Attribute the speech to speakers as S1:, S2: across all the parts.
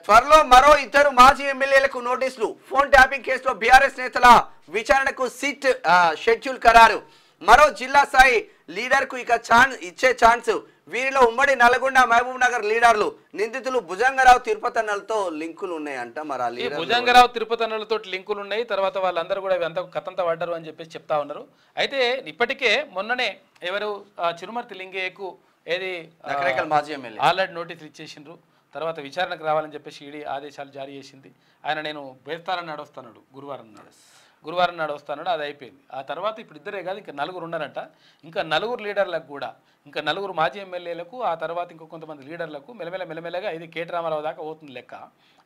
S1: త్వరలో మరో ఇద్దరు మాజీ ఎమ్మెల్యేలకు నోటీసులు. ఫోన్ ట్యాపింగ్ కేసులో బీఆర్ఎస్ నేతల విచారణకు సిట్ షెడ్యూల్ ఖరారు. మరో జిల్లా స్థాయి లీడర్ కు ఇక ఇచ్చే ఛాన్స్. వీరిలో ఉమ్మడి నల్గొండ మహబూబ్ నగర్ లీడర్లు. నిందితులు భుజంగరావు తిరుపతన్నలతో లింకులు ఉన్నాయంట. మరి
S2: భుజంగరావు తిరుపతన్నలతో లింకులు ఉన్నాయి. తర్వాత వాళ్ళందరూ కూడా ఎంత కథంతా పడ్డారు అని చెప్పేసి చెప్తా ఉన్నారు. అయితే ఇప్పటికే మొన్ననే ఎవరు చిరుమర్తి లింగయ్యకు ఏది
S1: మాజీ ఎమ్మెల్యే
S2: ఆల్రెడీ నోటీసులు ఇచ్చేసిండ్రు. తర్వాత విచారణకు రావాలని చెప్పేసి ఈడీ ఆదేశాలు జారీ చేసింది. ఆయన నేను బేస్తారని నడుస్తున్నాడు, గురువారం నాడు వస్తాడు. అది అయిపోయింది. ఆ తర్వాత ఇప్పుడు ఇద్దరే కాదు, ఇంకా నలుగురు ఉన్నారంట. ఇంకా నలుగురు లీడర్లకు కూడా, ఇంకా నలుగురు మాజీ ఎమ్మెల్యేలకు, ఆ తర్వాత ఇంకో కొంతమంది లీడర్లకు మెల్లమెల్లగా ఇది కేటీ రామారావు దాకా అవుతుంది లెక్క.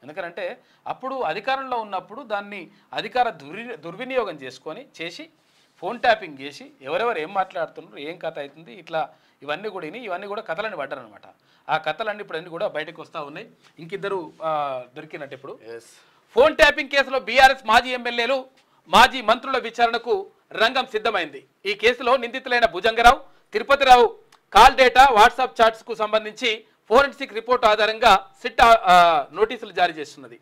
S2: ఎందుకంటే అప్పుడు అధికారంలో ఉన్నప్పుడు దాన్ని అధికార దుర్వినియోగం చేసి ఫోన్ ట్యాపింగ్ చేసి ఎవరెవరు ఏం మాట్లాడుతున్నారు, ఏం కథ అవుతుంది, ఇట్లా ఇవన్నీ కూడా కథలన్నీ పడ్డారనమాట. ఆ కథలన్నీ ఇప్పుడు అన్నీ కూడా బయటకు వస్తూ ఉన్నాయి. ఇంకిద్దరు దొరికినట్టు ఇప్పుడు ఫోన్ ట్యాపింగ్ కేసులో బీఆర్ఎస్ మాజీ ఎమ్మెల్యేలు, మాజీ మంత్రుల విచారణకు రంగం సిద్ధమైంది. ఈ కేసులో నిందితులైన Bhujangarao, Tirupatirao call data, WhatsApp chats కు సంబంధించి ఫోరెన్సిక్ రిపోర్టు ఆధారంగా సిట్ నోటీసులు జారీ చేస్తున్నది.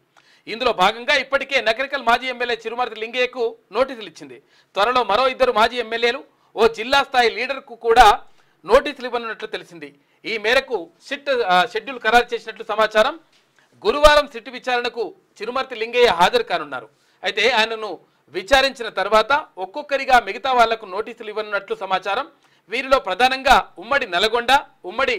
S2: ఇందులో భాగంగా ఇప్పటికే నగరికల్ మాజీ ఎమ్మెల్యే చిరుమర్తి లింగయ్యకు నోటీసులు ఇచ్చింది. త్వరలో మరో ఇద్దరు మాజీ ఎమ్మెల్యేలు, ఓ జిల్లా స్థాయి లీడర్కు కూడా నోటీసులు ఇవ్వనున్నట్లు తెలిసింది. ఈ మేరకు షెడ్యూల్ ఖరారు చేసినట్లు సమాచారం. గురువారం సిట్ విచారణకు చిరుమర్తి లింగయ్య హాజరు కానున్నారు. అయితే ఆయనను విచారించిన తర్వాత ఒక్కొక్కరిగా మిగతా వాళ్లకు నోటీసులు ఇవ్వనున్నట్లు సమాచారం. వీరిలో ప్రధానంగా ఉమ్మడి నల్గొండ, ఉమ్మడి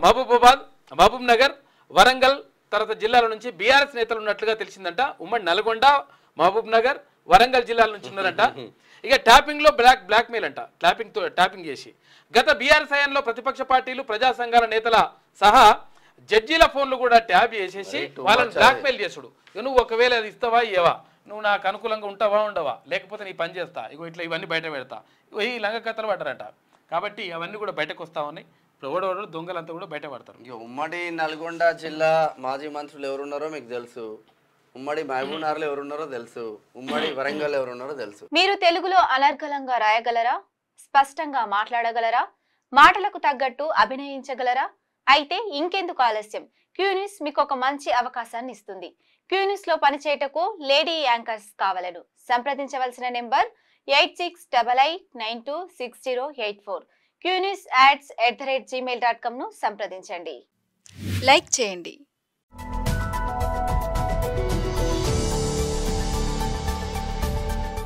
S2: మహబూబ్ నగర్, వరంగల్ తర్వాత జిల్లాల నుంచి బీఆర్ఎస్ నేతలు ఉన్నట్లుగా తెలిసిందంట. ఉమ్మడి నల్గొండ, మహబూబ్ నగర్, వరంగల్ జిల్లాల నుంచి ఉన్నారంట. ఇక ట్యాపింగ్ లో బ్లాక్మెయిల్ అంట. ట్యాపింగ్ చేసి గత బీఆర్ఎస్ హయాంలో ప్రతిపక్ష పార్టీలు, ప్రజా సంఘాల నేతల సహా జడ్జీల ఫోన్లు కూడా ట్యాప్ చేసేసి వాళ్ళని బ్లాక్మెయిల్ చేసుడు. నువ్వు ఒకవేళ అది ఇస్తావా ఇవ్వవా, నువ్వు నాకు అనుకూలంగా ఉంటావా ఉండవా, లేకపోతే నీ పని చేస్తా, ఇట్లా ఇవన్నీ బయట పెడతా, ఈ లంగ కథలు పడ్డారట. కాబట్టి అవన్నీ కూడా బయటకు వస్తా ఉన్నాయి. ఇప్పుడు ఓడోడు దొంగలంతా కూడా బయట పడతారు.
S1: ఉమ్మడి నల్గొండ జిల్లా మాజీ మంత్రులు ఎవరున్నారో మీకు తెలుసు, ఉమ్మడి మహబూబ్ నగర్లో ఎవరున్నారో తెలుసు, ఉమ్మడి వరంగల్ ఎవరున్నారో తెలుసు.
S3: మీరు తెలుగులో అనర్గళంగా రాయగలరా, స్పష్టంగా మాట్లాడగలరా, మాటలకు తగ్గట్టు అభినయించగలరా? అయితే ఇంకెందుకు ఆలస్యం, క్యూ న్యూస్ మీకు ఒక మంచి అవకాశాన్ని ఇస్తుంది. క్యూ న్యూస్ లో పనిచేయటకు లేడీ యాంకర్స్ కావాలను సంప్రదించవలసిన నెంబర్ 8688926084. qnews@gmail.com ను సంప్రదించండి. లైక్ చేయండి.